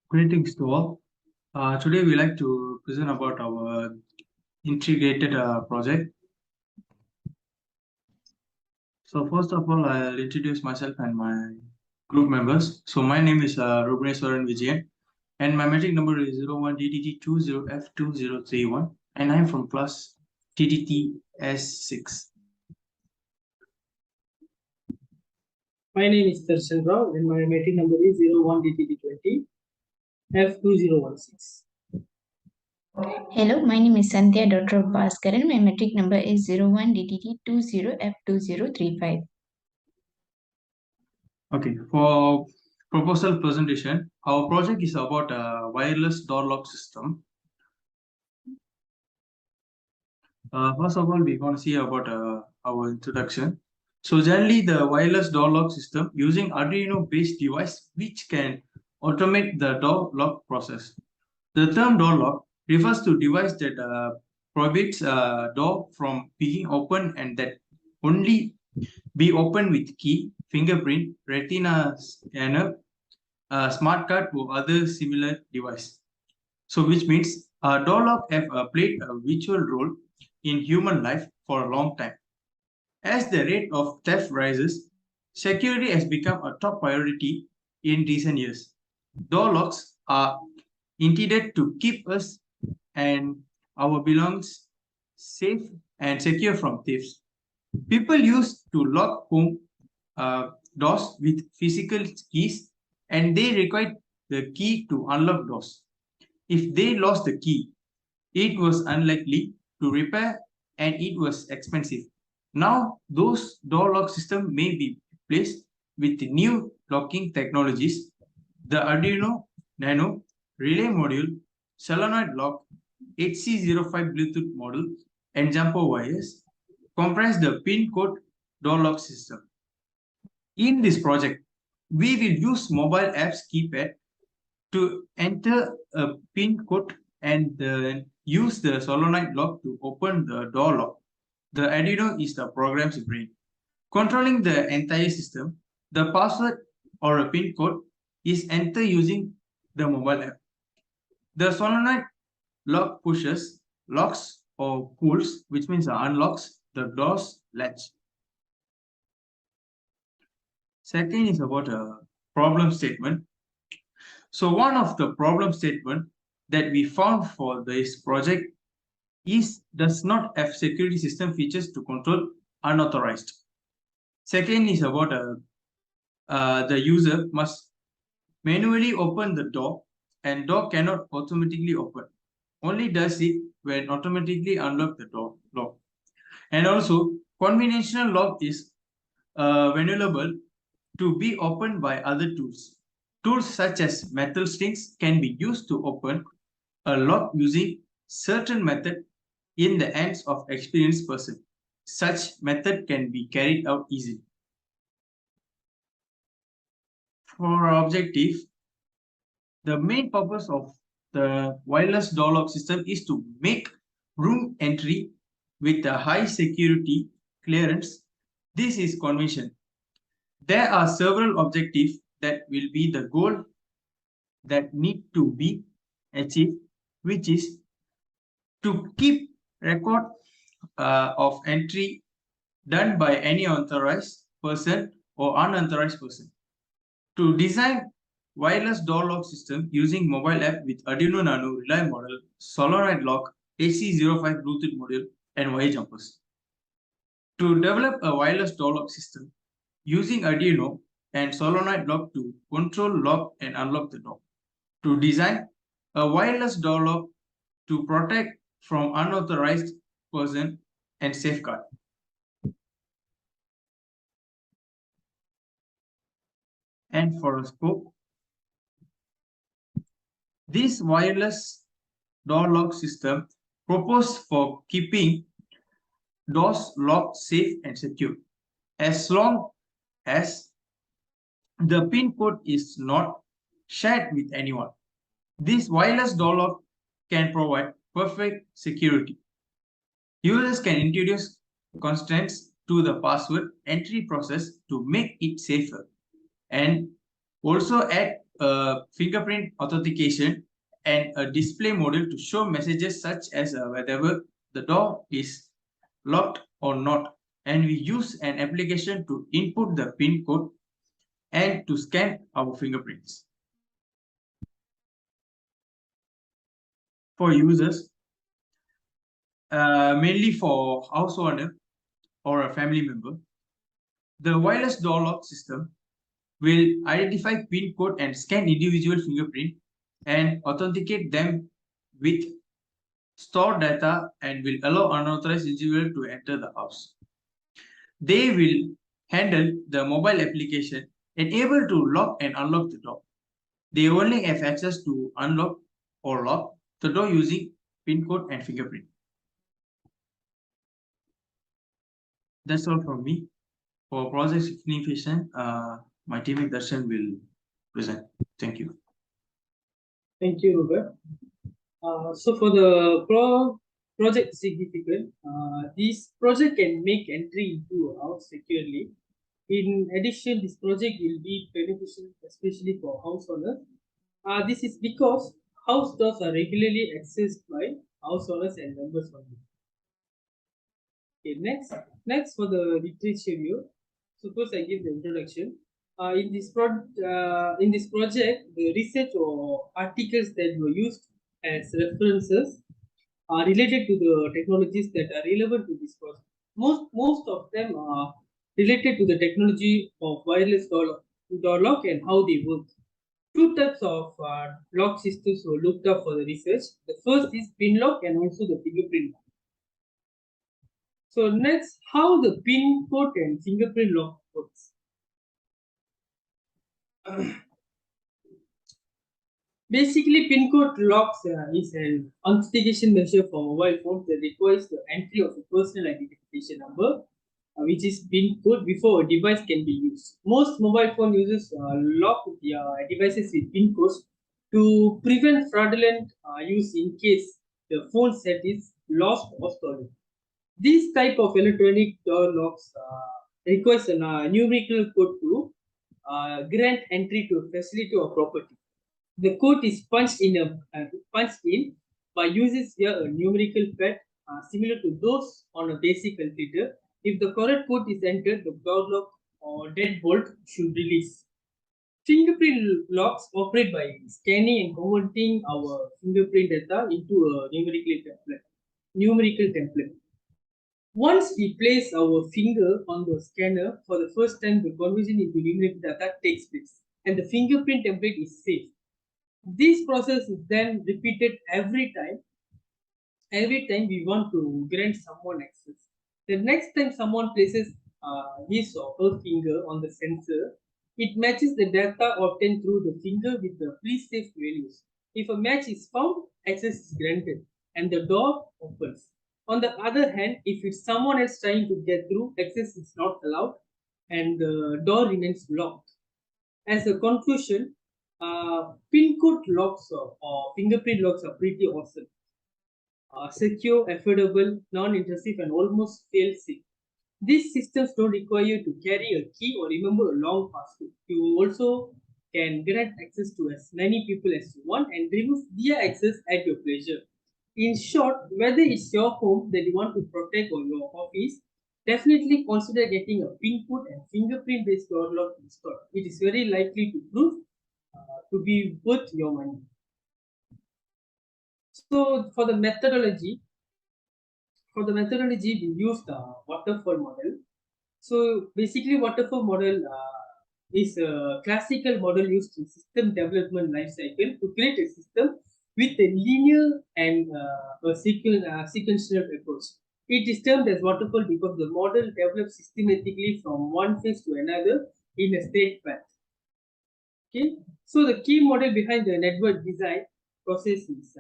Greetings to all. Today we like to present about our integrated project. So first of all, I'll introduce myself and my group members. So my name is Rubneswaran Vijayan, and my metric number is 01DTT20F2031, and I'm from class TTTS6. My name is Darshan Rao and my metric number is 01DTT20 F2016. Hello, my name is Sandhya Dr. Bhaskaran. My metric number is 01DTT20F2035. Okay, for proposal presentation, our project is about a wireless door lock system. First of all, we're going to see about our introduction. So generally, the wireless door lock system using Arduino-based device which can automate the door lock process. The term door lock refers to device that prohibits a door from being open and that only be opened with key, fingerprint, retina scanner, smart card or other similar device. So which means door lock have played a virtual role in human life for a long time. As the rate of theft rises, security has become a top priority in recent years. Door locks are intended to keep us and our belongings safe and secure from thieves. People used to lock home doors with physical keys and they required the key to unlock doors. If they lost the key, it was unlikely to repair and it was expensive. Now, those door lock systems may be replaced with new locking technologies. The Arduino Nano relay module, solenoid lock, HC05 Bluetooth module, and jumper wires comprise the pin code door lock system. In this project, we will use mobile apps keypad to enter a pin code and then use the solenoid lock to open the door lock. The Arduino is the program's brain. Controlling the entire system, the password or a pin code is entered using the mobile app. The solenoid lock pushes, locks or pulls, which means unlocks the door's latch. Second is about a problem statement. So one of the problem statement that we found for this project does not have security system features to control unauthorized. Second is about the user must manually open the door and door cannot automatically open. Only does it when automatically unlock the door lock. And also combinational lock is vulnerable to be opened by other tools. Tools such as metal strings can be used to open a lock using certain method in the hands of experienced person. Such method can be carried out easily. For our objective, the main purpose of the wireless door lock system is to make room entry with a high security clearance. This is convention. There are several objectives that will be the goal that need to be achieved, which is to keep record of entry done by any authorized person or unauthorized person. To design wireless door lock system using mobile app with Arduino Nano relay model, solenoid lock, HC05 Bluetooth module, and wire jumpers. To develop a wireless door lock system using Arduino and solenoid lock to control, lock, and unlock the door. To design a wireless door lock to protect from unauthorized person and safeguard. And for a scope, this wireless door lock system proposed for keeping doors locked safe and secure as long as the pin code is not shared with anyone. This wireless door lock can provide perfect security. Users can introduce constraints to the password entry process to make it safer and also add a fingerprint authentication and a display module to show messages such as whether the door is locked or not. And we use an application to input the PIN code and to scan our fingerprints. For users, mainly for house owner or a family member, the wireless door lock system will identify PIN code and scan individual fingerprint and authenticate them with stored data and will allow unauthorized individual to enter the house. They will handle the mobile application and able to lock and unlock the door. They only have access to unlock or lock the door using PIN code and fingerprint. That's all from me. For project signification, my teammate Darshan will present. Thank you. Thank you, Robert. So for the project significant, this project can make entry into a house securely. In addition, this project will be beneficial, especially for house owners. This is because house doors are regularly accessed by house owners and members only. Okay, next for the literature review. Suppose I give the introduction. In this project, the research or articles that were used as references are related to the technologies that are relevant to this project. Most of them are related to the technology of wireless door lock and how they work. Two types of lock systems were looked up for the research. The first is pin lock and also the fingerprint lock. So next, how the pin code and fingerprint lock works. Basically, pin code locks is an authentication measure for mobile phones that requires the entry of a personal identification number, which is pin code, before a device can be used. Most mobile phone users lock their devices with pin codes to prevent fraudulent use in case the phone set is lost or stolen. This type of electronic door locks requires a numerical code to grant entry to a facility or property. The code is punched in by uses here a numerical pad similar to those on a basic calculator. If the correct code is entered, the door lock or deadbolt should release. Fingerprint locks operate by scanning and converting our fingerprint data into a numerical template. Once we place our finger on the scanner for the first time, the conversion into numeric data takes place and the fingerprint template is saved. This process is then repeated every time we want to grant someone access. The next time someone places his or her finger on the sensor, it matches the data obtained through the finger with the pre-saved values. If a match is found, access is granted and the door opens. On the other hand, if it's someone else trying to get through, access is not allowed and the door remains locked. As a conclusion, pin code locks or fingerprint locks are pretty awesome. Secure, affordable, non-intrusive, and almost fail-safe. These systems don't require you to carry a key or remember a long password. You also can grant access to as many people as you want and remove their access at your pleasure. In short, whether it's your home that you want to protect or your office, definitely consider getting a pin code and fingerprint based door lock installed. It is very likely to prove to be worth your money. So for the methodology, we use the waterfall model. So basically, waterfall model is a classical model used in system development lifecycle to create a system with a linear and a sequential approach. It is termed as waterfall because the model develops systematically from one phase to another in a straight path. Okay, so the key model behind the network design process is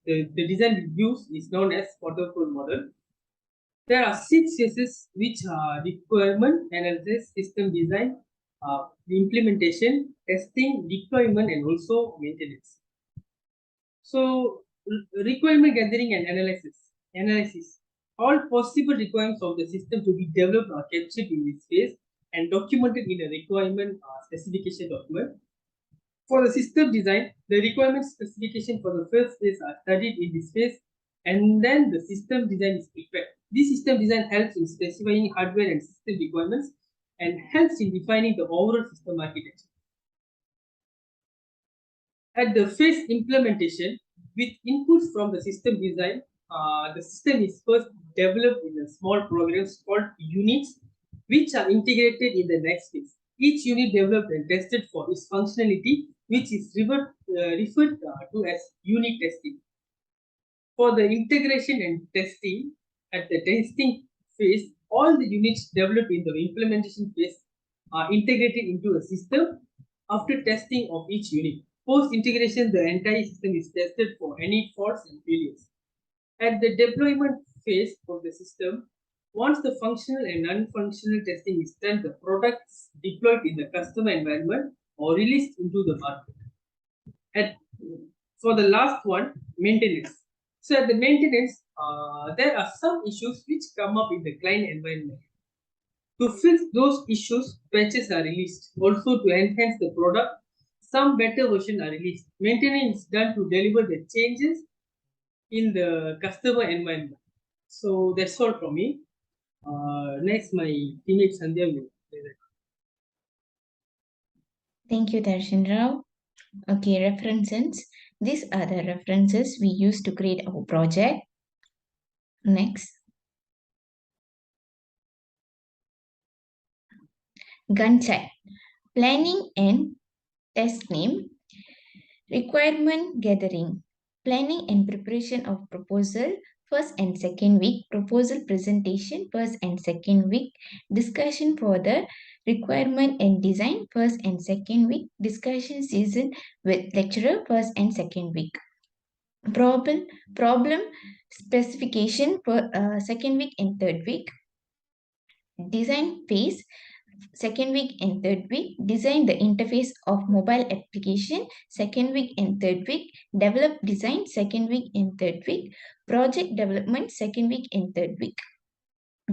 the design we use is known as waterfall model. There are 6 phases which are requirement, analysis, system design, the implementation, testing, deployment, and also maintenance. So requirement gathering and analysis. All possible requirements of the system to be developed are captured in this phase and documented in a requirement specification document. For the system design, the requirement specification for the first phase are studied in this phase, and then the system design is prepared. This system design helps in specifying hardware and system requirements and helps in defining the overall system architecture. At the phase implementation, with inputs from the system design, the system is first developed in a small programs called units, which are integrated in the next phase. Each unit developed and tested for its functionality, which is referred to as unit testing. For the integration and testing, at the testing phase, all the units developed in the implementation phase are integrated into a system after testing of each unit. Post integration, the entire system is tested for any faults and failures. At the deployment phase of the system, once the functional and non-functional testing is done, the product is deployed in the customer environment or released into the market. And for the last one, maintenance. So at the maintenance, there are some issues which come up in the client environment. To fix those issues, patches are released. Also to enhance the product, some better version are released. Maintenance is done to deliver the changes in the customer environment. So that's all from me. Next, my teammate Sandhya will say that. Thank you, Darshan Rao. Okay, references. These are the references we use to create our project. Next. Gun check. Planning and test name. Requirement gathering. Planning and preparation of proposal. First and second week. Proposal presentation. First and second week. Discussion for the requirement and design. First and second week. Discussion season with lecturer. First and second week. Problem specification for second week and third week. Design phase second week and third week. Design the interface of mobile application second week and third week. Develop design second week and third week. Project development second week and third week.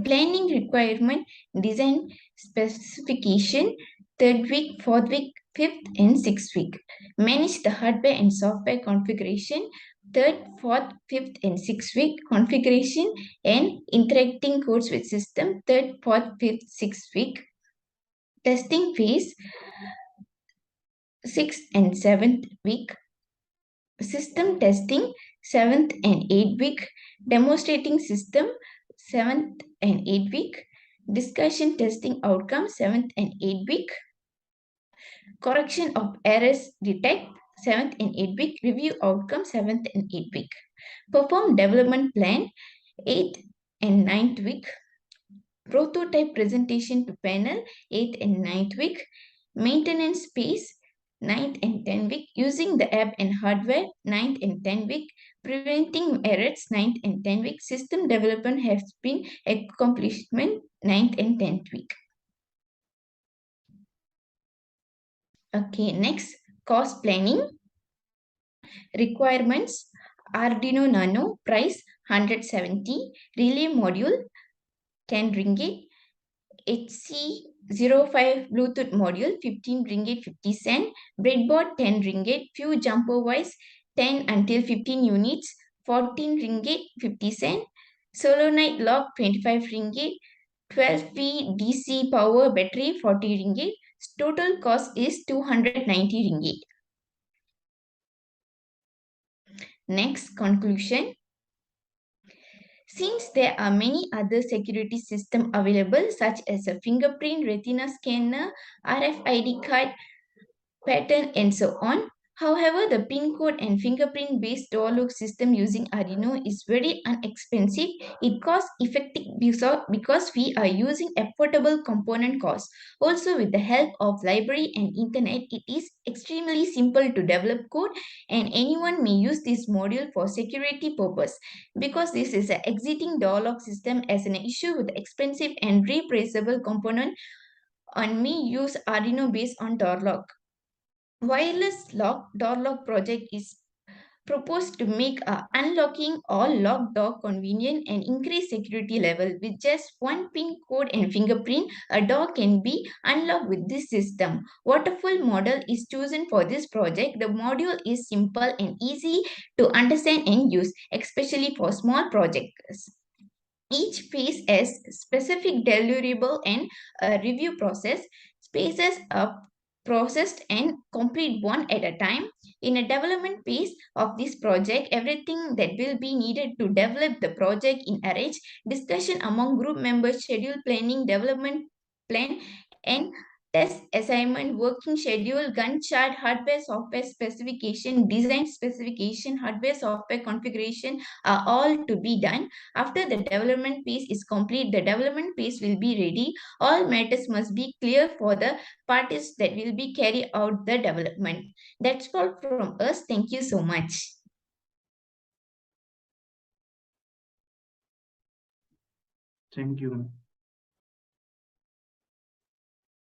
Planning requirement design specification third week, fourth week, fifth and sixth week. Manage the hardware and software configuration third, fourth, fifth and sixth week. Configuration and interacting codes with system third, fourth, fifth, sixth week. Testing phase 6th and 7th week. System testing 7th and 8th week. Demonstrating system 7th and 8th week. Discussion testing outcome 7th and 8th week. Correction of errors detect 7th and 8th week. Review outcome 7th and 8th week. Perform development plan 8th and 9th week. Prototype presentation to panel 8th and 9th week. Maintenance phase 9th and 10th week. Using the app and hardware 9th and 10th week. Preventing errors 9th and 10th week. System development has been accomplishment 9th and 10th week. Okay, next cost planning. Requirements Arduino Nano price 170. Relay module 10 ringgit. HC05 Bluetooth module 15 ringgit 50 cent. Breadboard 10 ringgit. Few jumper wires 10 until 15 units 14 ringgit 50 cent. Solenoid lock 25 ringgit. 12V DC power battery 40 ringgit. Total cost is 290 ringgit. Next conclusion. Since there are many other security systems available such as a fingerprint, retina scanner, RFID card, pattern and so on. However, the pin code and fingerprint based door lock system using Arduino is very inexpensive. It costs effective because we are using affordable component costs. Also, with the help of library and internet, it is extremely simple to develop code and anyone may use this module for security purpose. Because this is an exiting door lock system as an issue with expensive and replaceable component, on me use Arduino based on door lock. Wireless lock door lock project is proposed to make unlocking all locked door convenient and increase security level. With just one pin code and fingerprint, a door can be unlocked with this system. Waterfall model is chosen for this project. The module is simple and easy to understand and use, especially for small projects. Each phase has specific deliverable and review process. Spaces are processed and complete one at a time. In a development phase of this project, everything that will be needed to develop the project in arrange, discussion among group members, schedule planning, development plan, and test assignment, working schedule, Gantt chart, hardware, software specification, design specification, hardware, software configuration are all to be done. After the development phase is complete, the development phase will be ready. All matters must be clear for the parties that will be carry out the development. That's all from us. Thank you so much. Thank you.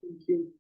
Thank you.